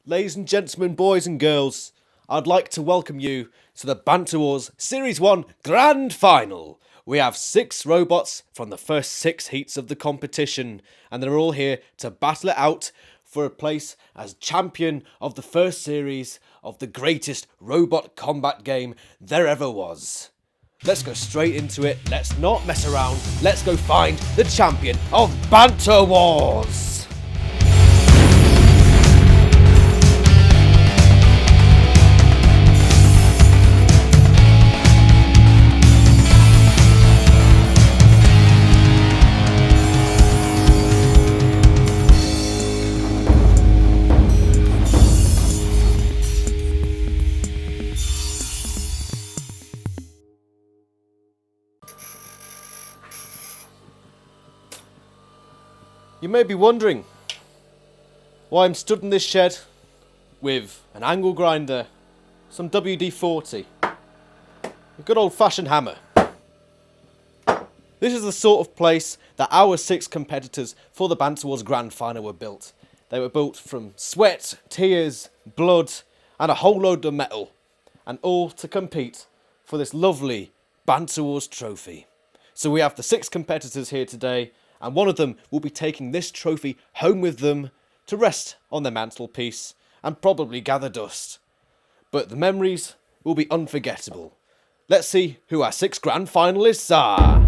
Ladies and gentlemen, boys and girls, I'd like to welcome you to the Banter Wars Series 1 Grand Final. We have 6 robots from the first 6 heats of the competition, and they're all here to battle it out for a place as champion of the first series of the greatest robot combat game there ever was. Let's go straight into it, let's not mess around, let's go find the champion of Banter Wars! You may be wondering why I'm stood in this shed with an angle grinder, some WD-40, a good old-fashioned hammer. This is the sort of place that our 6 competitors for the Banter Wars Grand Final were built. They were built from sweat, tears, blood, and a whole load of metal, and all to compete for this lovely Banter Wars trophy. So we have the 6 competitors here today, and one of them will be taking this trophy home with them to rest on their mantelpiece and probably gather dust. But the memories will be unforgettable. Let's see who our 6 grand finalists are.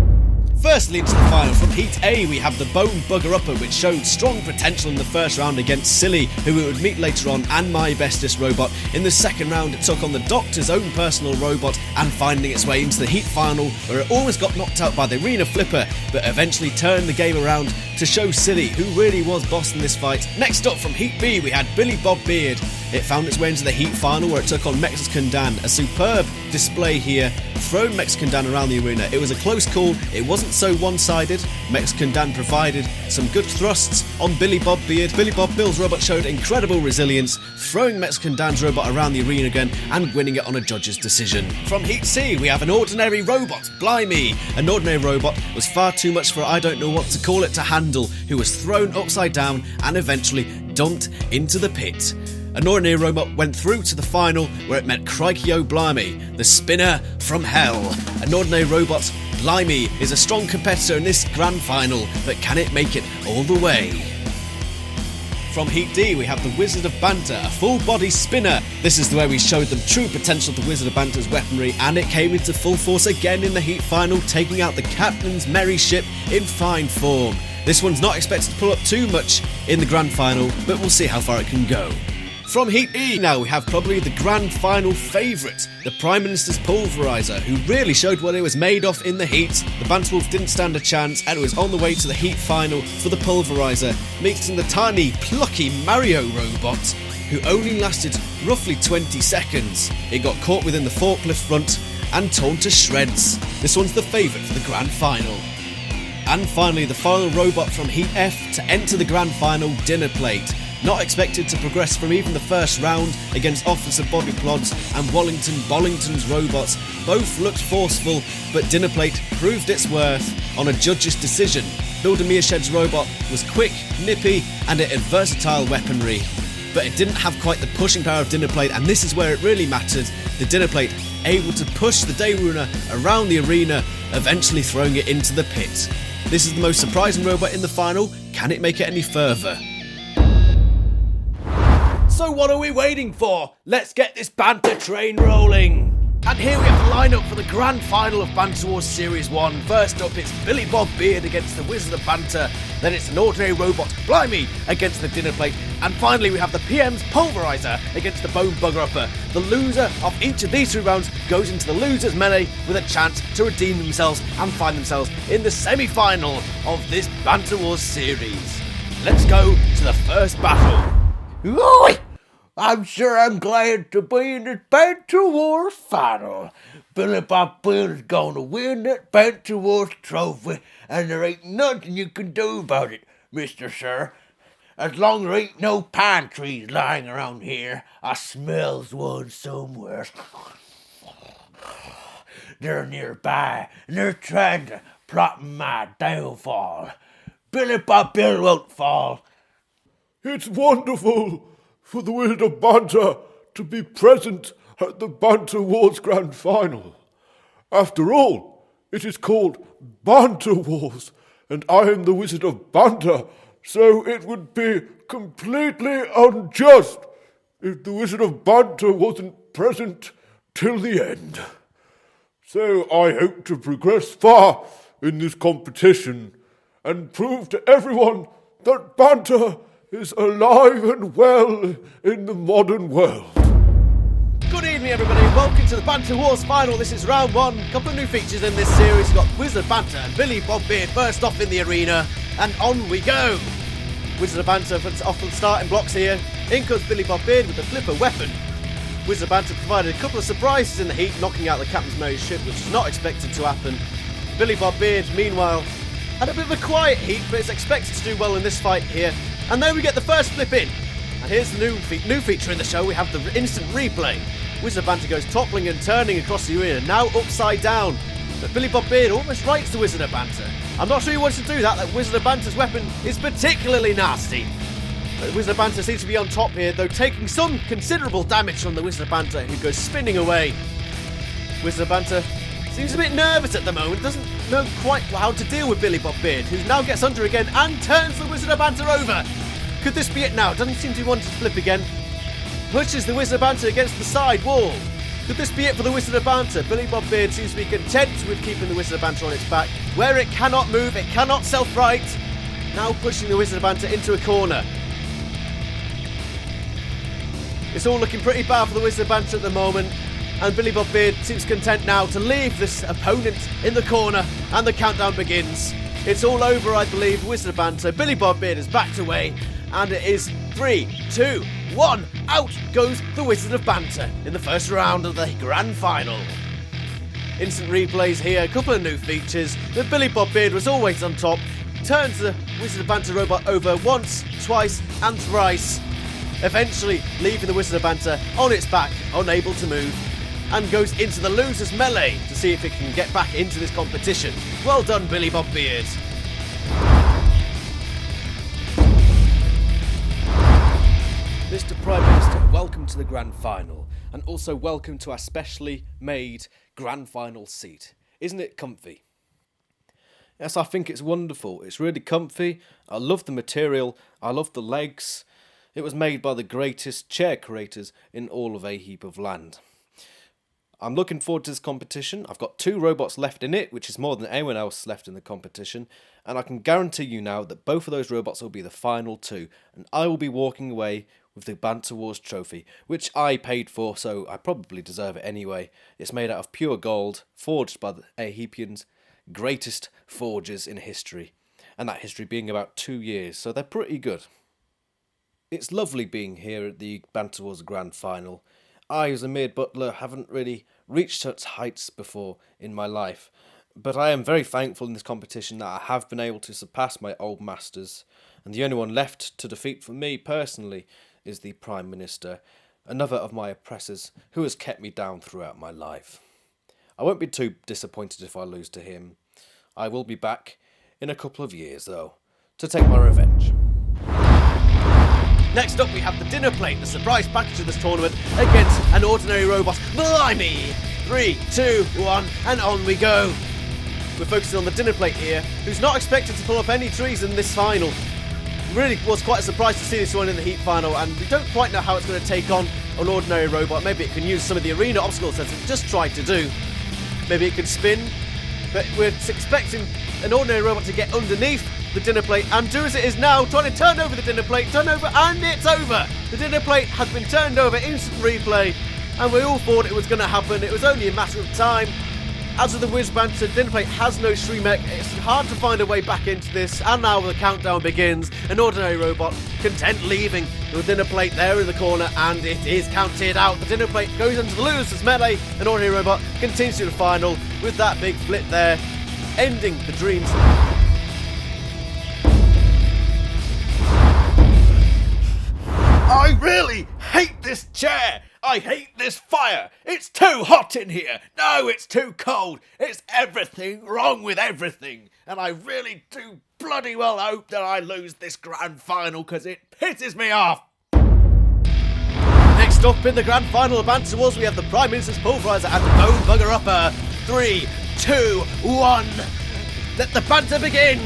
Firstly into the final, from Heat A we have the Bone Bugger Upper, which showed strong potential in the first round against Silly, who we would meet later on, and My Bestest Robot. In the second round it took on the Doctor's own personal robot, and finding its way into the Heat final, where it almost got knocked out by the Arena Flipper, but eventually turned the game around to show Silly who really was boss in this fight. Next up from Heat B we had Billy Bob Beard. It found its way into the Heat final, where it took on Mexican Dan. A superb display here, thrown Mexican Dan around the arena. It was a close call, it wasn't so one-sided. Mexican Dan provided some good thrusts on Billy Bob Beard. Billy Bob Bill's robot showed incredible resilience, throwing Mexican Dan's robot around the arena again and winning it on a judge's decision. From Heat C we have an ordinary robot, Blimey. An ordinary robot was far too much for I don't know what to call it to handle, who was thrown upside down and eventually dumped into the pit. An ordinary robot went through to the final, where it met Crikey Blimey, the spinner from hell. An ordinary robot, Blimey, is a strong competitor in this grand final, but can it make it all the way? From Heat D we have the Wizard of Banter, a full-body spinner. This is where we showed them true potential of the Wizard of Banter's weaponry, and it came into full force again in the Heat final, taking out the Captain's Merry Ship in fine form. This one's not expected to pull up too much in the grand final, but we'll see how far it can go. From Heat E now we have probably the grand final favourite, the Prime Minister's Pulverizor, who really showed what it was made of in the heat. The Banter Wolf didn't stand a chance, and it was on the way to the Heat final for the Pulverizor, meeting the tiny, plucky Mario robot, who only lasted roughly 20 seconds. It got caught within the forklift front and torn to shreds. This one's the favourite for the grand final. And finally, the final robot from Heat F to enter the grand final, Dinner Plate. Not expected to progress from even the first round against Officer Bobby Plods and Wallington Bollington's robots. Both looked forceful, but Dinner Plate proved its worth on a judge's decision. Builder Mearshed's robot was quick, nippy, and it had versatile weaponry. But it didn't have quite the pushing power of Dinner Plate, and this is where it really mattered. The Dinner Plate able to push the Dayrunner around the arena, eventually throwing it into the pit. This is the most surprising robot in the final. Can it make it any further? So what are we waiting for? Let's get this banter train rolling! And here we have the lineup for the grand final of Banter Wars Series 1. First up it's Billy Bob Beard against the Wizard of Banter, then it's an ordinary robot, Blimey, against the Dinner Plate, and finally we have the PM's Pulverizer against the Bone Bugger Upper. The loser of each of these 2 rounds goes into the loser's melee with a chance to redeem themselves and find themselves in the semi-final of this Banter Wars series. Let's go to the first battle. Ooh, I'm sure I'm glad to be in this Banter Wars final. Billy Bob Bill's gonna win that Banter Wars trophy, and there ain't nothing you can do about it, Mr. Sir. As long as there ain't no pine trees lying around here, I smells one somewhere. They're nearby, and they're trying to plot my downfall. Billy Bob Bill won't fall. It's wonderful! for the Wizard of Banter to be present at the Banter Wars Grand Final. After all, it is called Banter Wars, and I am the Wizard of Banter, so it would be completely unjust if the Wizard of Banter wasn't present till the end. So I hope to progress far in this competition and prove to everyone that banter is alive and well in the modern world. Good evening, everybody. Welcome to the Banter Wars Final. This is round one. A couple of new features in this series. We've got Wizard of Banter and Billy Bob Beard first off in the arena. And on we go. Wizard of Banter off the starting blocks here. In comes Billy Bob Beard with the flipper weapon. Wizard of Banter provided a couple of surprises in the heat, knocking out the Captain's Mary's ship, which is not expected to happen. Billy Bob Beard, meanwhile, had a bit of a quiet heat, but is expected to do well in this fight here. And then we get the first flip in. And here's the new feature in the show. We have the instant replay. Wizard of Banter goes toppling and turning across the arena, now upside down. But Billy Bob Beard almost rights the Wizard of Banter. I'm not sure he wants to do that. That Wizard of Banter's weapon is particularly nasty. But Wizard of Banter seems to be on top here, though taking some considerable damage from the Wizard of Banter, who goes spinning away. Wizard of Banter seems a bit nervous at the moment, doesn't know quite how to deal with Billy Bob Beard, who now gets under again and turns the Wizard of Banter over. Could this be it now? Doesn't seem to want to flip again. Pushes the Wizard of Banter against the side wall. Could this be it for the Wizard of Banter? Billy Bob Beard seems to be content with keeping the Wizard of Banter on its back, where it cannot move, it cannot self-right. Now pushing the Wizard of Banter into a corner. It's all looking pretty bad for the Wizard of Banter at the moment, and Billy Bob Beard seems content now to leave this opponent in the corner, and the countdown begins. It's all over, I believe. Wizard of Banter, Billy Bob Beard is backed away, and it is 3, 2, 1. Out goes the Wizard of Banter in the first round of the Grand Final. Instant replays here, a couple of new features. That Billy Bob Beard was always on top, turns the Wizard of Banter robot over once, twice, and thrice. Eventually leaving the Wizard of Banter on its back, unable to move, and goes into the loser's melee to see if it can get back into this competition. Well done, Billy Bob Beard. Mr. Prime Minister, welcome to the Grand Final, and also welcome to our specially made Grand Final seat. Isn't it comfy? Yes, I think it's wonderful. It's really comfy. I love the material. I love the legs. It was made by the greatest chair creators in all of A Heap of Land. I'm looking forward to this competition. I've got 2 robots left in it, which is more than anyone else left in the competition. And I can guarantee you now that both of those robots will be the final 2. And I will be walking away with the Banter Wars trophy, which I paid for, so I probably deserve it anyway. It's made out of pure gold, forged by the Ahepians' greatest forgers in history. And that history being about 2 years, so they're pretty good. It's lovely being here at the Banter Wars Grand Final. I, as a mere butler, haven't really reached such heights before in my life, but I am very thankful in this competition that I have been able to surpass my old masters, and the only one left to defeat for me personally is the Prime Minister, another of my oppressors who has kept me down throughout my life. I won't be too disappointed if I lose to him. I will be back in a couple of years, though, to take my revenge. Next up we have the dinner plate, the surprise package of this tournament against an ordinary robot. Blimey! 3, 2, 1, and on we go. We're focusing on the dinner plate here, who's not expected to pull up any trees in this final. Really was quite a surprise to see this one in the Heat final, and we don't quite know how it's going to take on an ordinary robot. Maybe it can use some of the arena obstacles that it just tried to do. Maybe it could spin, but we're expecting an ordinary robot to get underneath the dinner plate and do as it is now, trying to turn over the dinner plate, and it's over! The dinner plate has been turned over, instant replay, and we all thought it was going to happen. It was only a matter of time. As with the Wiz Banter, the dinner plate has no Shremek. It's hard to find a way back into this, and now the countdown begins. An ordinary robot content leaving the dinner plate there in the corner, and it is counted out. The dinner plate goes into the loser's melee. An ordinary robot continues to the final with that big flip there, ending the dreams. I really hate this chair. I hate this fire. It's too hot in here. No, it's too cold. It's everything wrong with everything. And I really do bloody well hope that I lose this grand final because it pisses me off. Next up in the grand final of Banter Wars, we have the Prime Minister's Pulverizer and the Bone Bugger Upper. 3, 2, 1. Let the banter begin.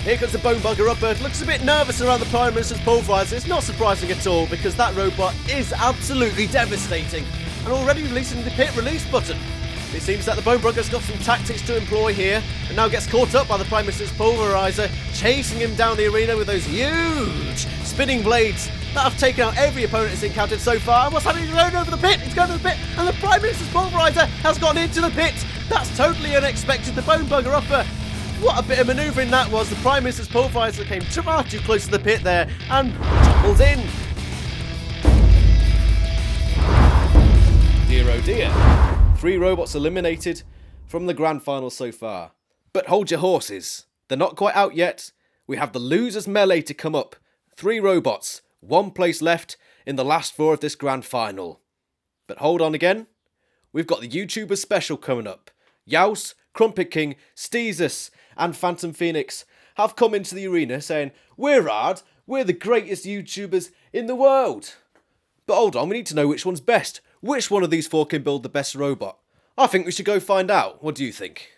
Here comes the Bone Bugger Upper. It looks a bit nervous around the Prime Minister's Pulverizer. It's not surprising at all because that robot is absolutely devastating and already releasing the pit release button. It seems that the Bone Bugger's got some tactics to employ here and now gets caught up by the Prime Minister's Pulverizer, chasing him down the arena with those huge spinning blades that have taken out every opponent it's encountered so far. And what's happening? He's going over the pit. He's going to the pit and the Prime Minister's Pulverizer has gone into the pit. That's totally unexpected. The Bone Bugger Upper. What a bit of manoeuvring that was. The Prime Minister's Pulverizer came far too close to the pit there and tumbles in. Dear oh dear. 3 robots eliminated from the grand final so far. But hold your horses. They're not quite out yet. We have the losers melee to come up. 3 robots, 1 place left in the last 4 of this grand final. But hold on again. We've got the YouTubers special coming up. Yaus, Crumpet King, Steezus and Phantom Phoenix have come into the arena saying, we're hard, we're the greatest YouTubers in the world. But hold on, we need to know which one's best. Which one of these 4 can build the best robot? I think we should go find out. What do you think?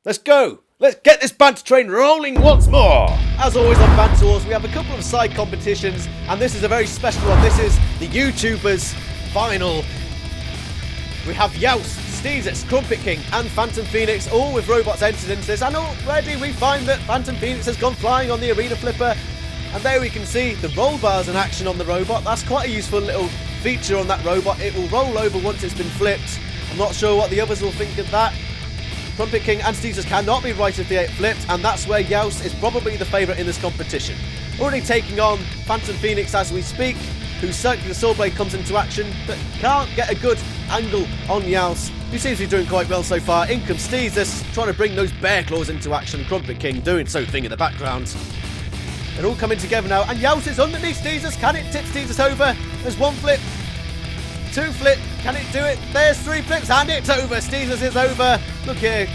Let's go! Let's get this banter train rolling once more! As always on Banter Wars, we have a couple of side competitions, and this is a very special one. This is the YouTubers final. We have Yaus, Steezus, Crumpet King and Phantom Phoenix, all with robots entered into this, and already we find that Phantom Phoenix has gone flying on the arena flipper, and there we can see the roll bars in action on the robot. That's quite a useful little feature on that robot. It will roll over once it's been flipped. I'm not sure what the others will think of that. Crumpet King and Steezus cannot be right if they get flipped, and that's where Yaus is probably the favourite in this competition. Already taking on Phantom Phoenix as we speak, whose circular saw blade comes into action, but can't get a good angle on Yaus, who seems to be doing quite well so far. In comes Steezus, trying to bring those bear claws into action. Crumpet King doing so thing in the background. They're all coming together now, and Yaus is underneath Steezus. Can it tip Steezus over? There's 1 flip, 2 flip. Can it do it? There's 3 flips, and it's over. Steezus is over. Look here,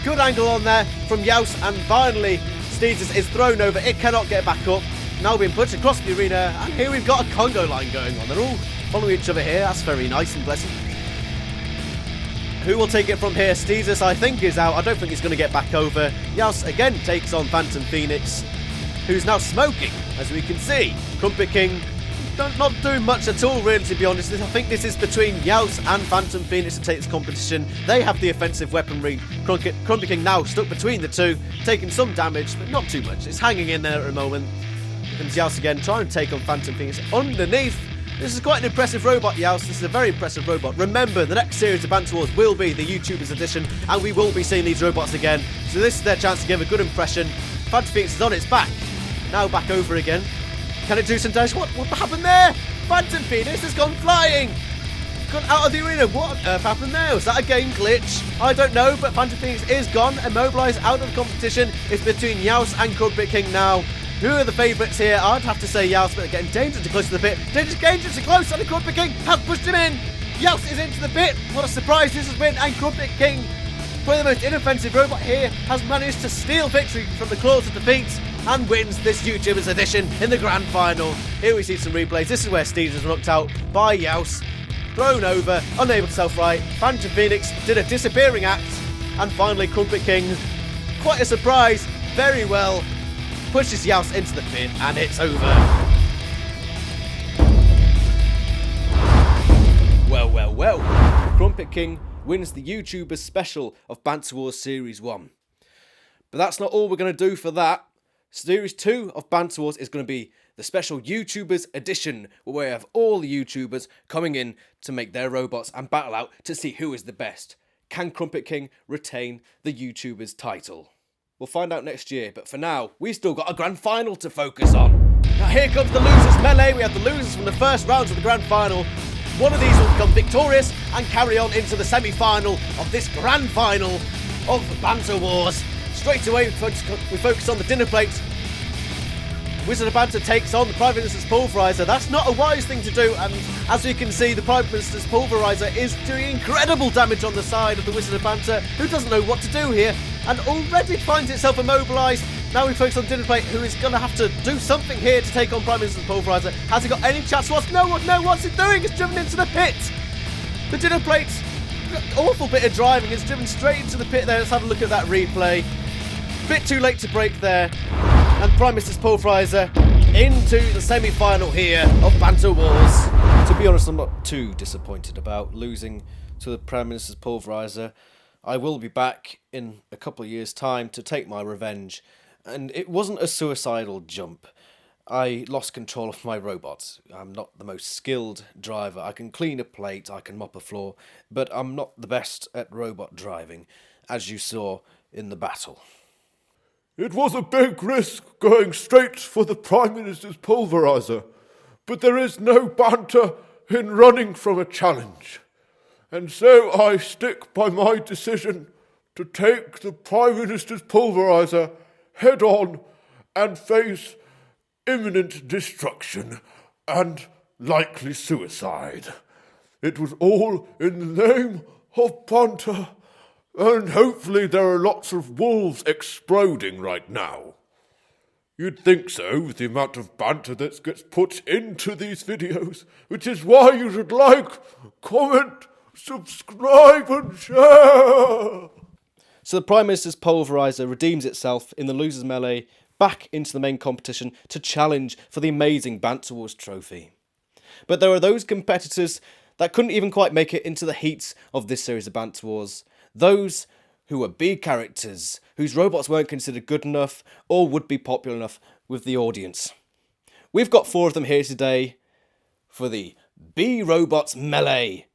good angle on there from Yaus, and finally Steezus is thrown over. It cannot get back up. Now being put across the arena, and here we've got a Congo line going on. They're all following each other here. That's very nice and pleasant. Who will take it from here? Steezus, I think, is out. I don't think he's going to get back over. Yaus again takes on Phantom Phoenix, who's now smoking, as we can see. Crumpet King not doing much at all, really, to be honest. I think this is between Yaus and Phantom Phoenix to take this competition. They have the offensive weaponry. Crumpet King now stuck between the two, taking some damage, but not too much. It's hanging in there at the moment. Here comes Yaus again, trying to take on Phantom Phoenix underneath. This is quite an impressive robot, Yaus. This is a very impressive robot. Remember, the next series of Banter Wars will be the YouTubers edition, and we will be seeing these robots again. So this is their chance to give a good impression. Phantom Phoenix is on its back. Now back over again. Can it do some damage? What happened there? Phantom Phoenix has gone flying. Gone out of the arena. What on earth happened there? Was that a game glitch? I don't know, but Phantom Phoenix is gone, immobilised out of the competition. It's between Yaus and Crumpet King now. Who are the favourites here? I'd have to say Yaus, but they're getting dangerously close to the pit. Dangerously close, and the Crumpet King has pushed him in. Yaus is into the pit. What a surprise this has been, and Crumpet King, probably the most inoffensive robot here, has managed to steal victory from the claws of defeat and wins this YouTubers edition in the grand final. Here we see some replays. This is where Steezus was knocked out by Yaus, thrown over, unable to self-right. Banter Phoenix did a disappearing act, and finally Crumpet King, quite a surprise, very well, pushes Yaus into the pit, and it's over. Well. Crumpet King wins the YouTubers special of Banter Wars Series 1. But that's not all we're going to do for that. Series 2 of Banter Wars is going to be the special YouTubers edition, where we have all the YouTubers coming in to make their robots and battle out to see who is the best. Can Crumpet King retain the YouTubers title? We'll find out next year, but for now, we've still got a grand final to focus on. Now here comes the losers melee. We have the losers from the first rounds of the grand final. One of these will become victorious and carry on into the semi-final of this grand final of Banter Wars. Straight away, we focus on the dinner plate. Wizard of Banter takes on the Prime Minister's Pulverizer. That's not a wise thing to do, and as we can see, the Prime Minister's Pulverizer is doing incredible damage on the side of the Wizard of Banter, who doesn't know what to do here, and already finds itself immobilised. Now we focus on Dinner Plate, who is going to have to do something here to take on Prime Minister's Pulverizer. Has he got any chance? No, what's he doing? It's driven into the pit. The Dinner Plate, awful bit of driving, is driven straight into the pit there. Let's have a look at that replay. Bit too late to brake there. And Prime Minister's Pulverizer into the semi-final here of Banter Wars. To be honest, I'm not too disappointed about losing to the Prime Minister's Pulverizer. I will be back in a couple of years' time to take my revenge. And it wasn't a suicidal jump. I lost control of my robot. I'm not the most skilled driver. I can clean a plate, I can mop a floor, but I'm not the best at robot driving, as you saw in the battle. It was a big risk going straight for the Prime Minister's Pulverizer, but there is no banter in running from a challenge. And so I stick by my decision to take the Prime Minister's Pulverizer head on and face imminent destruction and likely suicide. It was all in the name of banter, and hopefully there are lots of wolves exploding right now. You'd think so, with the amount of banter that gets put into these videos, which is why you should like, comment, subscribe and share. So the Prime Minister's Pulverizer redeems itself in the Losers Melee back into the main competition to challenge for the amazing Banter Wars trophy. But there are those competitors that couldn't even quite make it into the heats of this series of Banter Wars. Those who were B characters, whose robots weren't considered good enough or would be popular enough with the audience. We've got 4 of them here today for the B Robots Melee.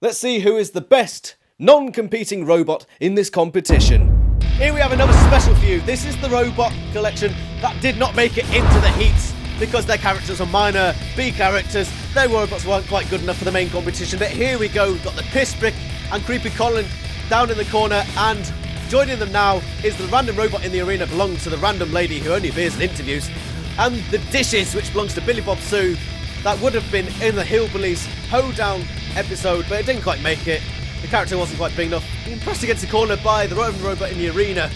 Let's see who is the best non-competing robot in this competition. Here we have another special for you. This is the robot collection that did not make it into the heats because their characters are minor B characters. Their robots weren't quite good enough for the main competition. But here we go. We've got the Piss Brick and Creepy Colin down in the corner, and joining them now is the random robot in the arena belonging to the random lady who only appears in interviews, and the Dishes, which belongs to Billy Bob Sue, that would have been in the Hillbillies Hoedown episode, but it didn't quite make it. The character wasn't quite big enough. Being pressed against the corner by the random robot in the arena.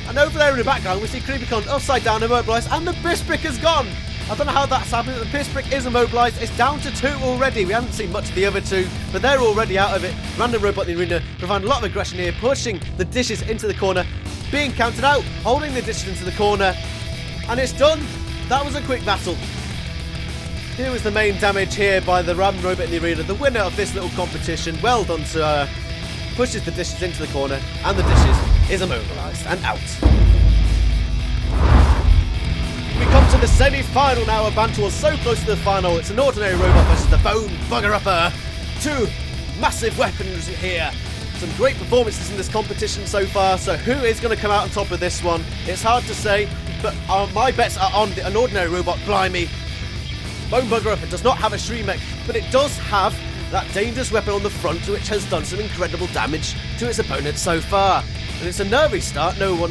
And over there in the background we see Creepy Colin upside down immobilised, and the Piss Brick is gone. I don't know how that's happened. The Piss Brick is immobilised. It's down to 2 already. We haven't seen much of the other 2, but they're already out of it. Random robot in the arena providing a lot of aggression here, pushing the Dishes into the corner, being counted out, holding the Dishes into the corner, and it's done. That was a quick battle. Here was the main damage here by the random robot in the arena, the winner of this little competition. Well done to her. Pushes the Dishes into the corner, and the Dishes is immobilised and out. We come to the semi-final now of Banter Wars, so close to the final. It's an ordinary robot versus the Bone Bugger Upper. 2 massive weapons here. Some great performances in this competition so far, so who is going to come out on top of this one? It's hard to say, but my bets are on an ordinary robot. Blimey. Bone Bugger Upper does not have a Shreemech, but it does have that dangerous weapon on the front, which has done some incredible damage to its opponent so far. And it's a nervy start. Nobody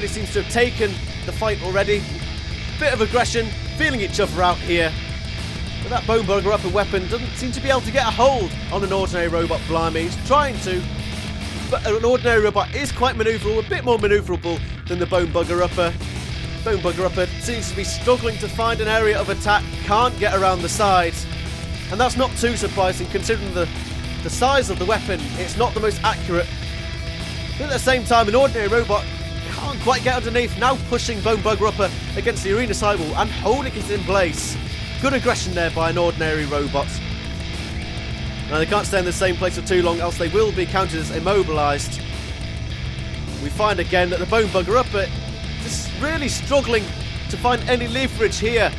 seems to have taken the fight already. Bit of aggression, feeling each other out here. But that Bone Bugger Upper weapon doesn't seem to be able to get a hold on an ordinary robot. Blimey, he's trying to. But an ordinary robot is quite manoeuvrable, a bit more manoeuvrable than the Bone Bugger Upper. Bone Bugger Upper seems to be struggling to find an area of attack, can't get around the sides. And that's not too surprising considering the size of the weapon. It's not the most accurate. But at the same time, an ordinary robot can't quite get underneath, now pushing Bone Bugger Upper against the arena sidewall and holding it in place. Good aggression there by an ordinary robot. Now they can't stay in the same place for too long, else they will be counted as immobilised. We find again that the Bone Bugger Upper is really struggling to find any leverage here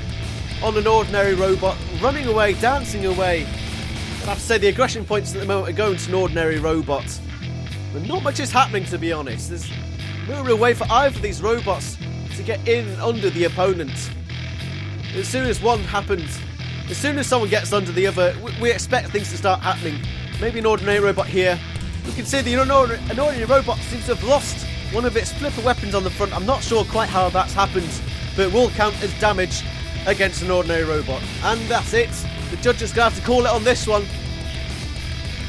on an ordinary robot, running away, dancing away. I have to say the aggression points at the moment are going to an ordinary robot. But not much is happening, to be honest. There's no real way for either of these robots to get in and under the opponent. As soon as one happens, as soon as someone gets under the other, we expect things to start happening. Maybe an ordinary robot here. You can see an ordinary robot seems to have lost one of its flipper weapons on the front. I'm not sure quite how that's happened, but it will count as damage against an ordinary robot. And that's it. The judges are going to have to call it on this one.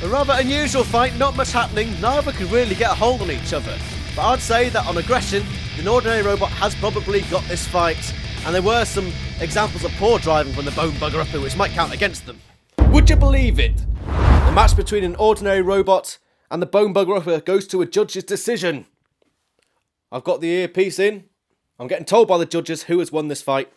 A rather unusual fight, not much happening. Neither could really get a hold on each other. But I'd say that on aggression, the ordinary robot has probably got this fight. And there were some examples of poor driving from the Bone Bugger Upper, which might count against them. Would you believe it? The match between an ordinary robot and the Bone Bugger Upper goes to a judge's decision. I've got the earpiece in. I'm getting told by the judges who has won this fight.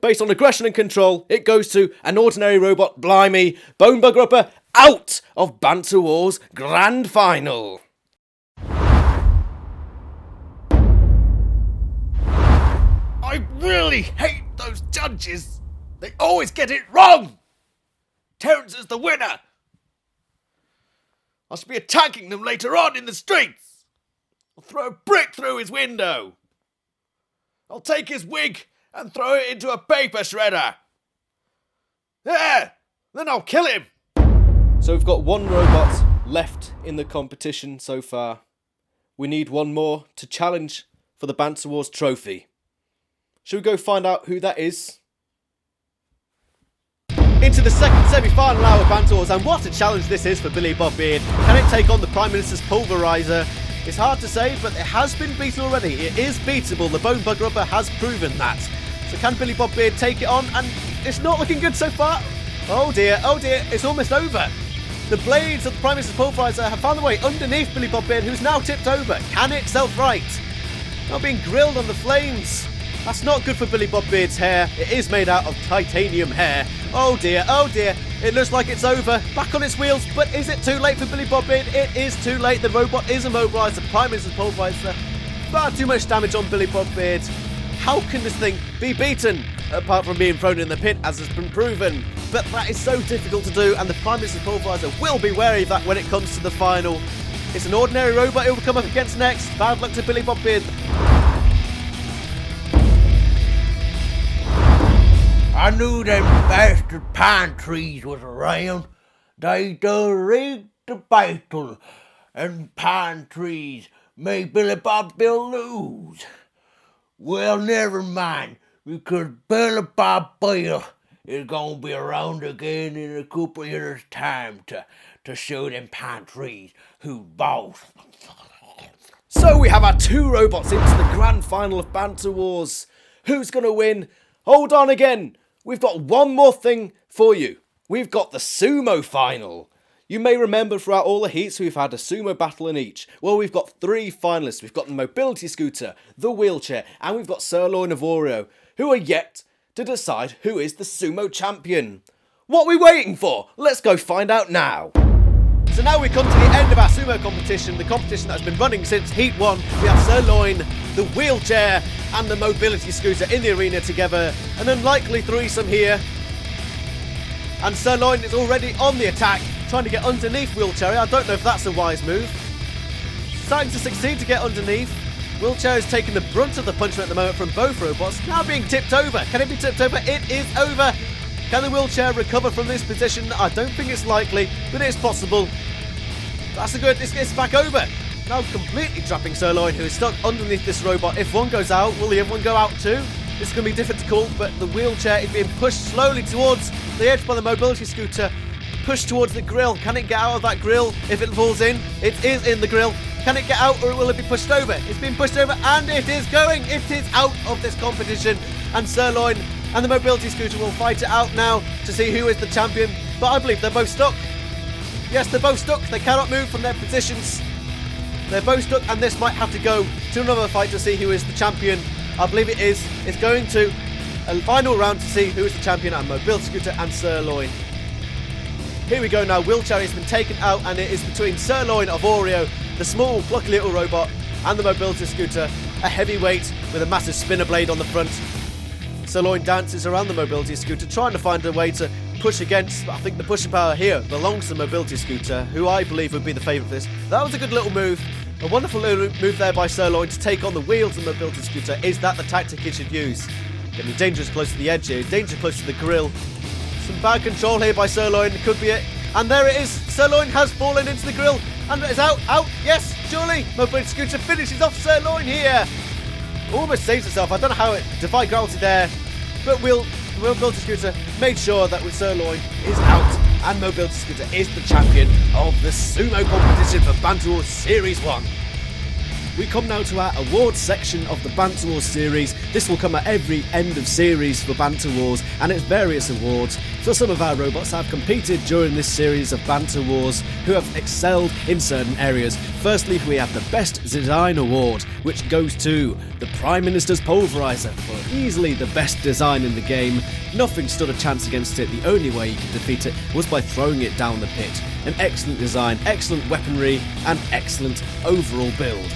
Based on aggression and control, it goes to an ordinary robot. Blimey, Bone Bugger Upper out of Banter Wars Grand Final. I really hate those judges. They always get it wrong. Terrence is the winner. I should be attacking them later on in the streets. I'll throw a brick through his window. I'll take his wig and throw it into a paper shredder. There! Then I'll kill him. So we've got one robot left in the competition so far. We need one more to challenge for the Banter Wars trophy. Should we go find out who that is? Into the second semi-final hour of Banter Wars, and what a challenge this is for Billy Bob Beard. Can it take on the Prime Minister's Pulverizor? It's hard to say, but it has been beaten already. It is beatable. The Bone Bugger Upper has proven that. So can Billy Bob Beard take it on? And it's not looking good so far. Oh dear, it's almost over. The blades of the Prime Minister's Pulverizer have found their way underneath Billy Bob Beard, who's now tipped over. Can it self-right? Not being grilled on the flames. That's not good for Billy Bob Beard's hair. It is made out of titanium hair. Oh dear, it looks like it's over. Back on its wheels, but is it too late for Billy Bob Beard? It is too late. The robot is immobilised. The Prime Minister's Pulverizer. Far too much damage on Billy Bob Beard. How can this thing be beaten? Apart from being thrown in the pit, as has been proven. But that is so difficult to do, and the Prime Minister's Pulverizer will be wary of that when it comes to the final. It's an ordinary robot it will come up against next. Bad luck to Billy Bob Beard. I knew them bastard pine trees was around. They done rigged the battle, and pine trees made Billy Bob Bill lose. Well, never mind, because Billy Bob Bill is gonna be around again in a couple of years' time to show them pine trees who's boss. So we have our two robots into the grand final of Banter Wars. Who's gonna win? Hold on again. We've got one more thing for you. We've got the Sumo Final. You may remember throughout all the heats we've had a sumo battle in each. Well, we've got three finalists. We've got the mobility scooter, the wheelchair, and we've got Sirloin of Oreo, who are yet to decide who is the Sumo Champion. What are we waiting for? Let's go find out now. So now we come to the end of our sumo competition, the competition that has been running since Heat 1. We have Sirloin, the wheelchair, and the mobility scooter in the arena together. An unlikely threesome here. And Sirloin is already on the attack, trying to get underneath Wheelchair. I don't know if that's a wise move. Starting to succeed to get underneath. Wheelchair is taking the brunt of the punishment at the moment from both robots. Now being tipped over. Can it be tipped over? It is over. Can the Wheelchair recover from this position? I don't think it's likely, but it is possible. That's a good, it's back over. Now completely trapping Sirloin, who is stuck underneath this robot. If one goes out, will the other one go out too? This is going to be difficult, but the Wheelchair is being pushed slowly towards the edge by the mobility scooter. Pushed towards the grill. Can it get out of that grill if it falls in? It is in the grill. Can it get out, or will it be pushed over? It's been pushed over, and it is going. It is out of this competition, and Sirloin and the mobility scooter will fight it out now to see who is the champion. But I believe they're both stuck. Yes, they're both stuck. They cannot move from their positions. They're both stuck, and this might have to go to another fight to see who is the champion. I believe it is. It's going to a final round to see who is the champion, and mobility scooter and Sirloin. Here we go now. Wheelchair has been taken out, and it is between Sirloin of Oreo, the small, plucky little robot, and the mobility scooter, a heavyweight with a massive spinner blade on the front. Sirloin dances around the mobility scooter, trying to find a way to push against, but I think the pushing power here belongs to the mobility scooter, who I believe would be the favourite for this. That was a good little move. A wonderful little move there by Sirloin to take on the wheels of the mobility scooter. Is that the tactic he should use? Getting dangerous close to the edge here, dangerous close to the grill. Some bad control here by Sirloin, could be it. And there it is. Sirloin has fallen into the grill and is out. Yes, surely. Mobility scooter finishes off Sirloin here. Almost saves itself. I don't know how it defied gravity there, but mobility scooter made sure that with Sirloin is out, and Mobility Scooter is the champion of the Sumo competition for Banter Wars Series 1. We come now to our awards section of the Banter Wars series. This will come at every end of series for Banter Wars, and it's various awards for some of our robots that have competed during this series of Banter Wars who have excelled in certain areas. Firstly, we have the Best Design Award, which goes to the Prime Minister's Pulverizer for easily the best design in the game. Nothing stood a chance against it. The only way you could defeat it was by throwing it down the pit. An excellent design, excellent weaponry, and excellent overall build.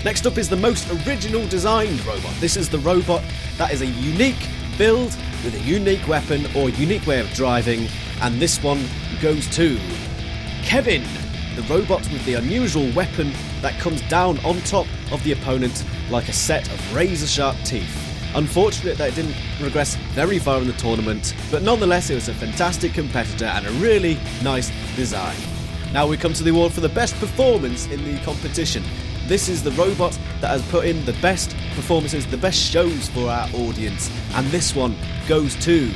Next up is the most original designed robot. This is the robot that is a unique build with a unique weapon or unique way of driving, and this one goes to Kevin, the robot with the unusual weapon that comes down on top of the opponent like a set of razor-sharp teeth. Unfortunate that it didn't progress very far in the tournament, but nonetheless it was a fantastic competitor and a really nice design. Now we come to the award for the best performance in the competition. This is the robot that has put in the best performances, the best shows for our audience, and this one goes to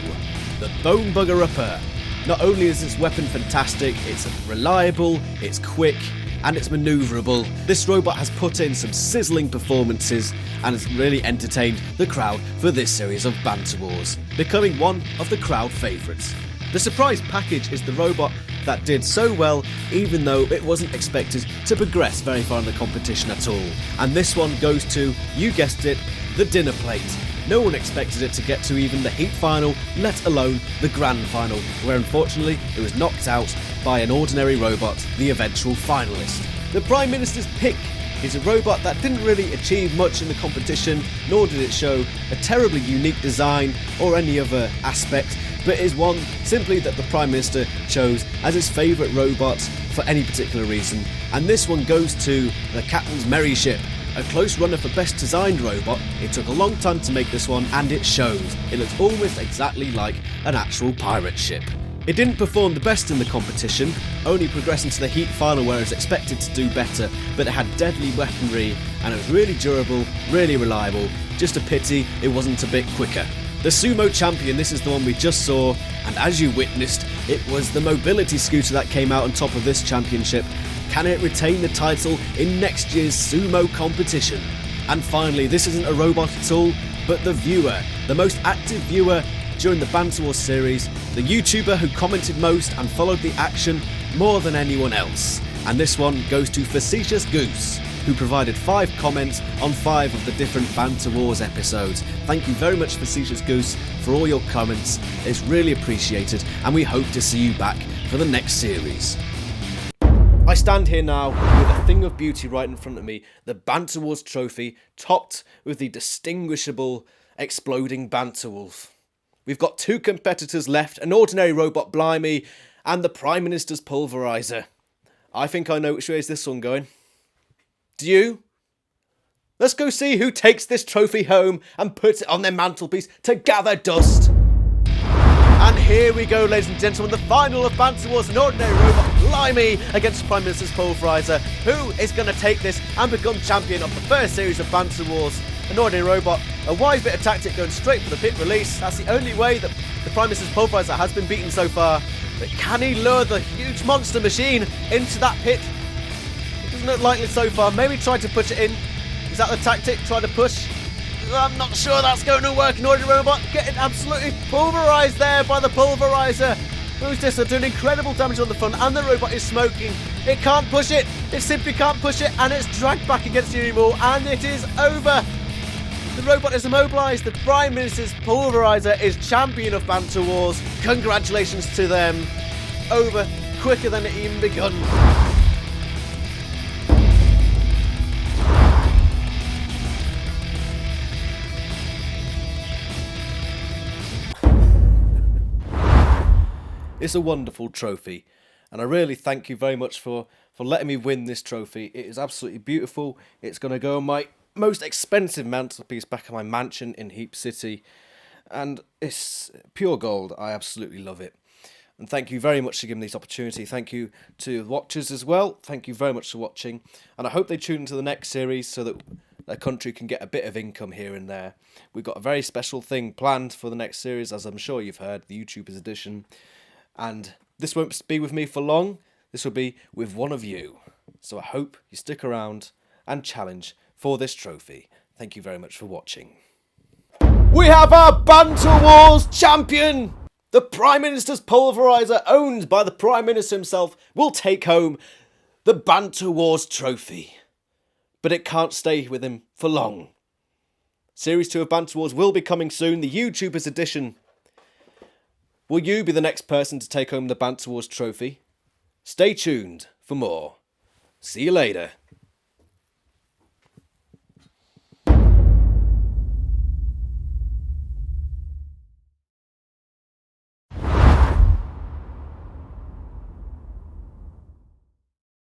the Bone Bugger Upper. Not only is this weapon fantastic, it's reliable, it's quick, and it's manoeuvrable. This robot has put in some sizzling performances and has really entertained the crowd for this series of Banter Wars, becoming one of the crowd favourites. The surprise package is the robot that did so well even though it wasn't expected to progress very far in the competition at all. And this one goes to, you guessed it, the dinner plate. No one expected it to get to even the Heap final, let alone the Grand Final, where unfortunately it was knocked out by an ordinary robot, the eventual finalist. The Prime Minister's pick is a robot that didn't really achieve much in the competition, nor did it show a terribly unique design or any other aspect, but is one simply that the Prime Minister chose as his favourite robot for any particular reason. And this one goes to the Captain's Merry Ship, a close runner for best designed robot. It took a long time to make this one, and it shows. It looks almost exactly like an actual pirate ship. It didn't perform the best in the competition, only progressing to the Heat final where it was expected to do better, but it had deadly weaponry and it was really durable, really reliable. Just a pity it wasn't a bit quicker. The Sumo Champion, this is the one we just saw, and as you witnessed, it was the mobility scooter that came out on top of this championship. Can it retain the title in next year's Sumo competition? And finally, this isn't a robot at all, but the viewer, the most active viewer during the Banter Wars series, the YouTuber who commented most and followed the action more than anyone else. And this one goes to Facetious Goose, who provided 5 comments on 5 of the different Banter Wars episodes. Thank you very much, Facetious Goose, for all your comments. It's really appreciated, and we hope to see you back for the next series. I stand here now with a thing of beauty right in front of me, the Banter Wars trophy, topped with the distinguishable exploding Banter Wolf. We've got 2 competitors left, an ordinary robot Blimey and the Prime Minister's Pulverizer. I think I know which way is this one going. Do you? Let's go see who takes this trophy home and puts it on their mantelpiece to gather dust. And here we go, ladies and gentlemen, the final of Banter Wars, an ordinary robot Blimey against Prime Minister's Pulverizer. Who is going to take this and become champion of the first series of Banter Wars? An ordinary robot, a wise bit of tactic going straight for the pit release. That's the only way that the Prime Minister's Pulverizer has been beaten so far. But can he lure the huge monster machine into that pit? It doesn't look likely so far. Maybe try to push it in. Is that the tactic? Try to push? I'm not sure that's going to work. An ordinary robot getting absolutely pulverised there by the Pulverizer. Who's this? They're doing incredible damage on the front, and the robot is smoking. It can't push it. It simply can't push it, and it's dragged back against the wall, and it is over. The robot is immobilised. The Prime Minister's Pulverizer is champion of Banter Wars. Congratulations to them. Over quicker than it even begun. It's a wonderful trophy, and I really thank you very much for letting me win this trophy. It is absolutely beautiful. It's going to go on my most expensive mantelpiece back in my mansion in Heap City, and it's pure gold. I absolutely love it. And thank you very much for giving me this opportunity. Thank you to the watchers as well. Thank you very much for watching, and I hope they tune into the next series so that their country can get a bit of income here and there. We've got a very special thing planned for the next series, as I'm sure you've heard, the YouTubers edition. And this won't be with me for long. This will be with one of you. So I hope you stick around and challenge for this trophy. Thank you very much for watching. We have our Banter Wars Champion! The Prime Minister's Pulverizer, owned by the Prime Minister himself, will take home the Banter Wars trophy. But it can't stay with him for long. Series 2 of Banter Wars will be coming soon, the YouTubers edition. Will you be the next person to take home the Banter Wars trophy? Stay tuned for more. See you later.